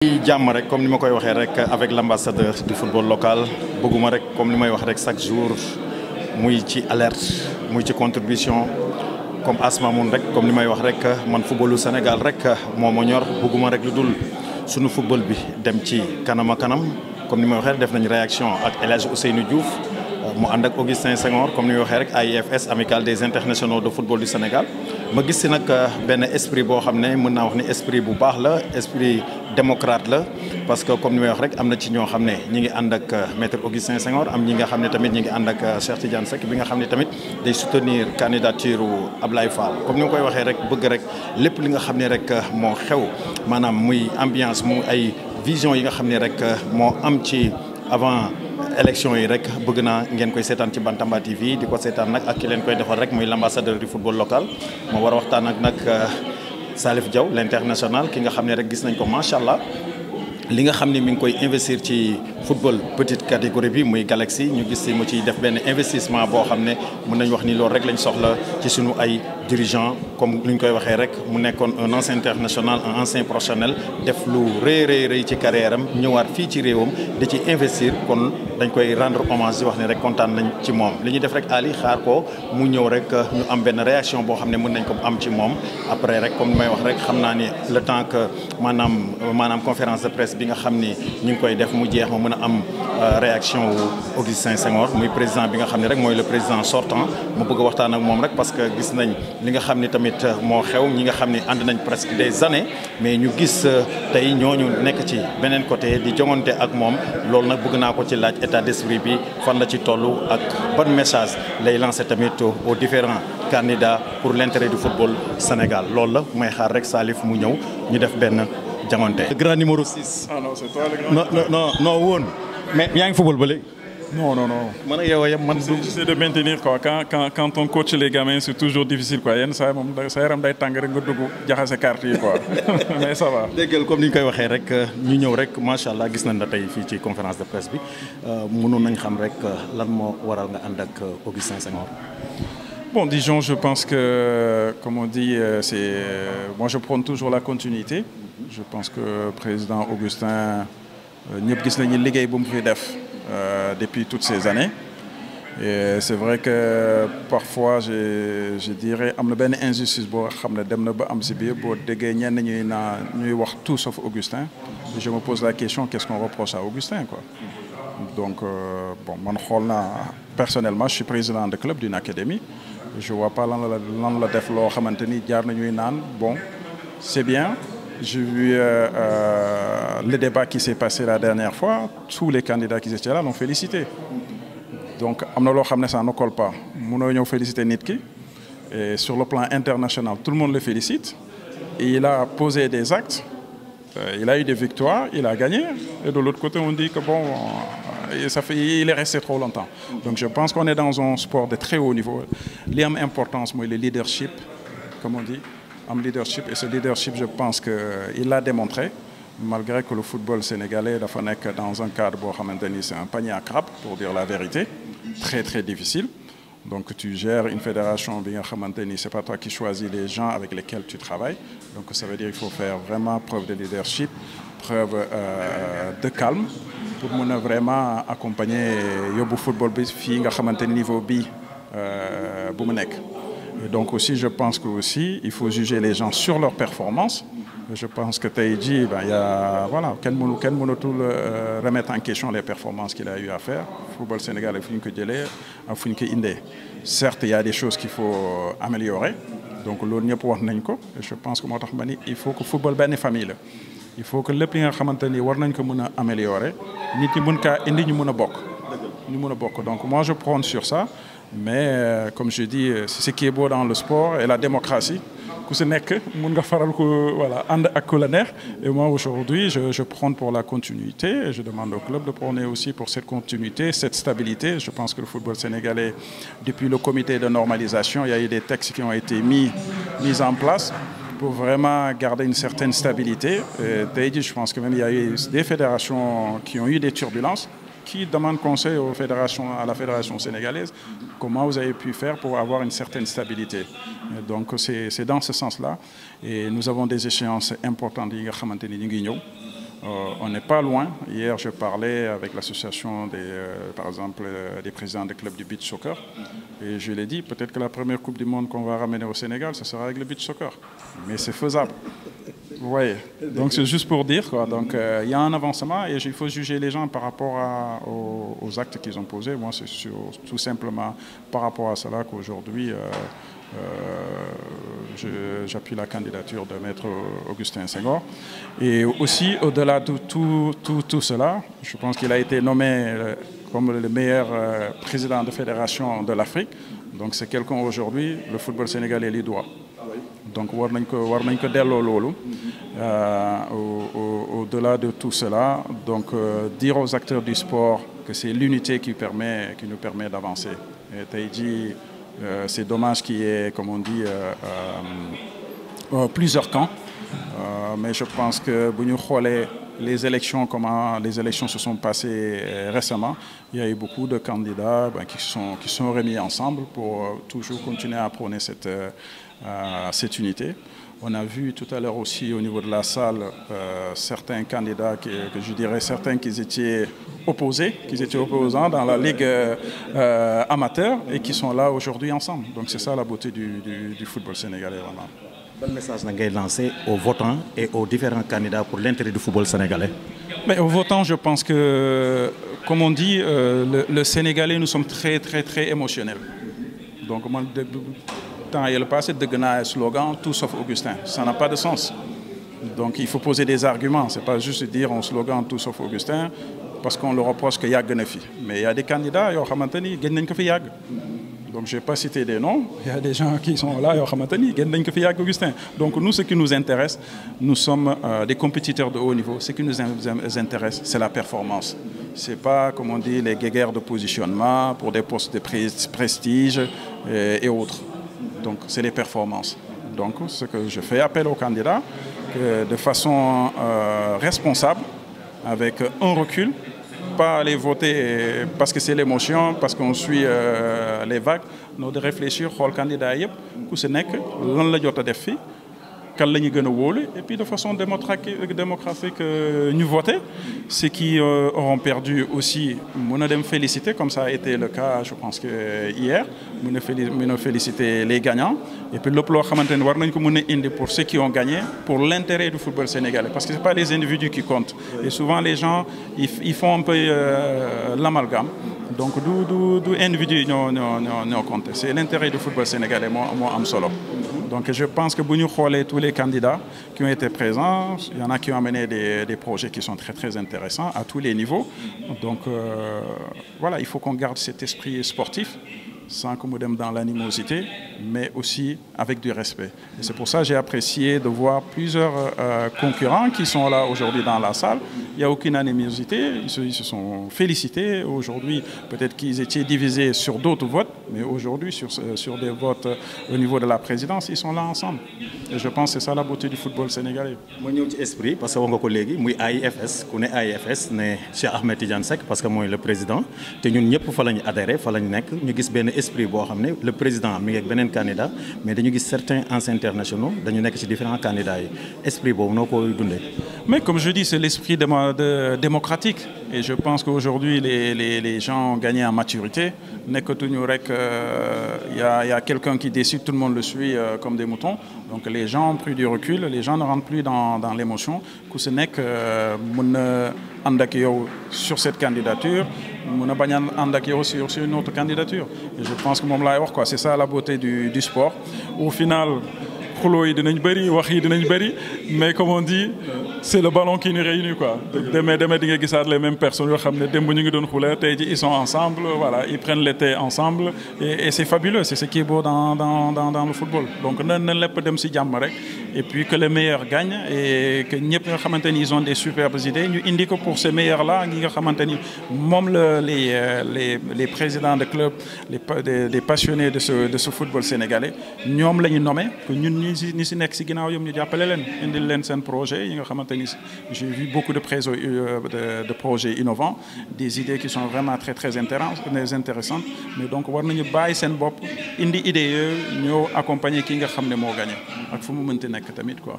jàmm rek comme ni ma koy waxee rek avec l'ambassadeur du football local bëgguma rek comme li may wax rek chaque jour muy ci alerte muy ci contribution comme Asma Moun rek comme li may wax rek man footballu Sénégal rek moo ma ñor bëgguma rek lu dul sunu football bi dem ci kanam a kanam comme ni may waxee def nañ réaction ak El Hadj Ousseynou Diouf mu ànd ak Augustin Senghor comme ni may waxee rek AIFS Amicale des internationaux de football du Sénégal ma gis si nag benn esprit boo xam ne mën naa wax ni esprit bu baax la esprit démocrate la parce que comme ni may wax rek am na ci ñoo xam ne ñi ngi ànd ak maître Augustin Senghor am ñi nga xam ne tamit ñi ngi ànd ak Cheikh Tidiane Seck bi nga xam ne tamit day soutenir candidature Ablaye Fall comme ni ma koy waxee rek bëgg rek lépp li nga xam ne rek moo xew maanaam muy ambiance mu ay vision yi nga xam ne rek moo am ci avant élection yi rek bëgg naa ngeen koy seetaan ci Bantamba TV di ko seetaan nag ak ki leen koy defal rek muy l'ambassadeur du football local moo war a waxtaan ak nag Salif Diaw l'international ki nga xam ne rek gis nañ ko macha allah li nga xam ne mi ngi koy investir ci football petite catégorie bi muy Galaxy ñu gis si mu ciy def benn investissement boo xam ne mën nañ wax ni loolu rek lañ soxla ci sunu ay dirigeants comme ni ñu koy waxee rek mu nekkoon un ancien international un ancien professionnel def lu rëy ci carrière am ñëwaat fii ci réewam di ci investir kon dañ koy rendre hommage di wax ne rek kontaan nañ ci moom li ñuy def rek Ali xaar ko mu ñëw rek ñu am benn réaction boo xam ne mën nañ ko am ci moom après rek comme may wax rek xam naa ni le temps que maanaam conférence de presse bi nga xam ni ñu ngi koy def mu jeex ma mën a am réaction wu Augustin Senghor muy président bi nga xam ne rek mooy le président sortant mu bëgg a waxtaan ak moom rek parce que gis nañ li nga xam ni tamit moo xew ñi nga xam ni ànd nañ presque des années mais ñu gis tey ñooñu nekk ci beneen côté di jongante ak moom loolu nag bëgg naa ko ci laaj état d'esprit bi fan la ci tollu ak ban message lay lancer tamit aux différents candidats pour l'intérêt du football Sénégal loolu la may xaar rek Salif mu ñëw ñu def benn jangante. Le grand numéro 6. Ah non, c'est toi le grand. Non woon. Mais yaa ngi football ba léegi. Non. Man ak yow yam man. J'essaie de maintenir quoi. Quand on coach les gamins, c'est toujours difficile quoi. Yenn saa moom sa yaram day tàng rek nga dugg jaxase carte yi quoi. Mais ça va. déggal comme ni ñu koy waxee rek ñu ñëw rek macha allah gis nañ la tey fii ci conférence de presse bi mënoon nañ xam rek lan moo waral nga ànd ak Augustin Senghor. Bon, disons, je pense que, comme on dit, moi je prône toujours la continuité. Je pense que président Augustin ñëpp gis nañu liggéey bu mu fi def depuis toutes ces années et c'est vrai que parfois je dirais am na benn injustice boo xam ne dem na ba am si biir boo déggee ñenn ñuy wax tout sauf Augustin et je me pose la question qu'est-ce qu'on reproche à Augustin quoi. Donc bon man xool naa personnellement je suis président de club d'une académie je vois pas lan la def loo xamante ni jaar nañuy naan bon c'est bien. J'ai vu le débat qui s'est passé la dernière fois. Tous les candidats qui étaient là l'ont félicité. Donc, ça ne colle pas. Nous avons félicité Nitki. Et sur le plan international, tout le monde le félicite. Et il a posé des actes. Il a eu des victoires. Il a gagné. Et de l'autre côté, on dit que bon, il est resté trop longtemps. Donc, je pense qu'on est dans un sport de très haut niveau. L'importance, le leadership, comme on dit. Leadership et ce leadership je pense qu'il l'a démontré malgré que le football sénégalais dafa nekk dans un cadre boo xamante ni c'est un panier à crabe pour dire la vérité très difficile donc tu gères une fédération bi nga xamante ni c'est pas toi qui choisis les gens avec lesquels tu travailles donc ça veut dire il faut faire vraiment preuve de leadership preuve de calme pour mën a vraiment accompagner yóbbu football bi fii nga xamante ni niveau bi bu mu nekk. Et donc aussi, je pense que aussi, il faut juger les gens sur leur performance. Je pense que Taïdi, il y a voilà, quel tout remettre en question les performances qu'il a eu à faire. Le football sénégalais, il faut Indé. Certes, il y a des choses qu'il faut améliorer. Donc l'on pour je pense que il faut que le football soit une famille. Il faut que les gens qui améliorer, donc moi je prône sur ça. Mais comme je dis, c'est ce qui est beau dans le sport et la démocratie. Et moi aujourd'hui, je prône pour la continuité et je demande au club de prôner aussi pour cette continuité, cette stabilité. Je pense que le football sénégalais, depuis le comité de normalisation, il y a eu des textes qui ont été mis en place pour vraiment garder une certaine stabilité. Et je pense que même il y a eu des fédérations qui ont eu des turbulences. Qui demande conseil à la fédération sénégalaise, comment vous avez pu faire pour avoir une certaine stabilité. Et donc c'est dans ce sens-là. Et nous avons des échéances importantes. On n'est pas loin. Hier, je parlais avec l'association par exemple, des présidents des clubs du beach soccer. Et je l'ai dit, peut-être que la première Coupe du Monde qu'on va ramener au Sénégal, ce sera avec le beach soccer. Mais c'est faisable. Vous voyez. Donc c'est juste pour dire, quoi. Donc il y a un avancement et il faut juger les gens par rapport aux actes qu'ils ont posés. Moi, c'est tout simplement par rapport à cela qu'aujourd'hui, j'appuie la candidature de Maître Augustin Senghor. Et aussi, au-delà de tout cela, je pense qu'il a été nommé comme le meilleur président de fédération de l'Afrique. Donc c'est quelqu'un aujourd'hui, le football sénégalais les doit. Donc war nañ ko delloo loolu. Au-delà de tout cela, donc dire aux acteurs du sport que c'est l'unité qui nous permet d'avancer. Et tey jii c'est dommage qu'il y ait, comme on dit, plusieurs camps. Mais je pense que bu ñu xoolee comment les élections se sont passées récemment, il y a eu beaucoup de candidats qui sont remis ensemble pour toujours continuer à prôner cette unité. On a vu tout à l'heure aussi au niveau de la salle certains candidats que je dirais certains qui étaient opposants dans la ligue amateur et qui sont là aujourd'hui ensemble. Donc c'est ça la beauté du football sénégalais vraiment. Quel message ngay lancer aux votants et aux différents candidats pour l'intérêt du football sénégalais? Mais aux votants, je pense que, comme on dit, le Sénégalais, nous sommes très émotionnels. Donc, moi, temps il est passé, un slogan, tout sauf Augustin. Ça n'a pas de sens. Donc, il faut poser des arguments. Ce n'est pas juste dire un slogan, tout sauf Augustin, parce qu'on le reproche qu'il y a Gnefi. Mais il y a des candidats, donc je ne vais pas citer des noms, il y a des gens qui sont là, Augustin. Donc nous, ce qui nous intéresse, nous sommes des compétiteurs de haut niveau. Ce qui nous intéresse, c'est la performance. Ce n'est pas, comme on dit, les guéguerres de positionnement pour des postes de prestige et autres. Donc c'est les performances. Donc ce que je fais appel aux candidats, que de façon responsable, avec un recul, pas aller voter parce que c'est l'émotion, parce qu'on suit les vagues, mais de réfléchir au candidat ku si nekk lan la jot a def fi kan la ñu gën a wóolu et puis de façon démocratique ñu voter. Ceux qui auront perdu aussi mën a dem féliciter comme ça a été le cas je pense que hier mën a féliciter les gagnants et puis lépp loo xamante ne war nañ ko mën a indi pour ceux qui ont gagné pour l'intérêt du football sénégalais parce que c'est pas les individus qui comptent et souvent les gens ils font un peu l'amalgame. Donc du individu ñoo compté c'est l'intérêt du football sénégalais moo am solo. Donc je pense que bu ñu xoolee tous les candidats qui ont été présents, il y en a qui ont amené des projets qui sont très intéressants à tous les niveaux. Donc voilà, il faut qu'on garde cet esprit sportif sans qu'on me dans l'animosité, mais aussi avec du respect. Et c'est pour ça que j'ai apprécié de voir plusieurs concurrents qui sont là aujourd'hui dans la salle. Il n'y a aucune animosité, ils se sont félicités. Aujourd'hui, peut-être qu'ils étaient divisés sur d'autres votes, mais aujourd'hui, sur des votes au niveau de la présidence, ils sont là ensemble. Et je pense que c'est ça la beauté du football sénégalais. Je suis dans l'esprit, parce que je suis collègue, AIFS, je connais AIFS, Cheikh Ahmed Tidiane Seck, parce que je suis le président. Et nous, tous, il faut adhérer, il faut nous esprit boo xam ne le président mi ngi ak beneen candidat mais dañu gis certains anciens internationaux dañu nekk ci différents candidats yi esprit boobu noo koy dundee. Mais comme je dis c'est l'esprit démocratique et je pense qu'aujourd'hui les gens ont gagné en maturité nekkatuñu rek il y a quelqu'un qui décide tout le monde le suit comme des moutons donc les gens ont pris du recul les gens ne rentrent plus dans l'émotion ku si nekk mën na ànd ak yow sur cette candidature mën a bañ a ànd ak yow sur une autre candidature et je pense que moom laay wax quoi c'est ça la beauté du sport au final xuloo yi dinañ bëri wax yi dinañ bëri mais comme on dit c'est le ballon qui nous réunit quoi demee di nga gisaat les mêmes personnes yoo xam ne démb ñu ngi doon xulee tey ji ils sont ensemble voilà ils prennent le thé ensemble et c'est fabuleux c'est ce qui est beau dans le football donc na lépp dem si jàmm rek et puis que les meilleurs gagnent et que ñëpp nga xamante ni ils ont des superbes idées ñu indi ko pour ces meilleurs là ñi nga xamante ni moom les présidents de club des passionnés de ce football sénégalais ñoom la ñu nommé que ñun ñi si nekk si ginnaaw yom ñu jàppale leen indil leen seen projet yi nga xamante ni j'ai vu beaucoup de projets innovants des idées qui sont vraiment très intéressantes mais donc war nañu bàyyi seen bopp indi idées yooyu ñëw accompagner ki nga xam ne moo gagné ak fu mu mënti nekk tamit quoi.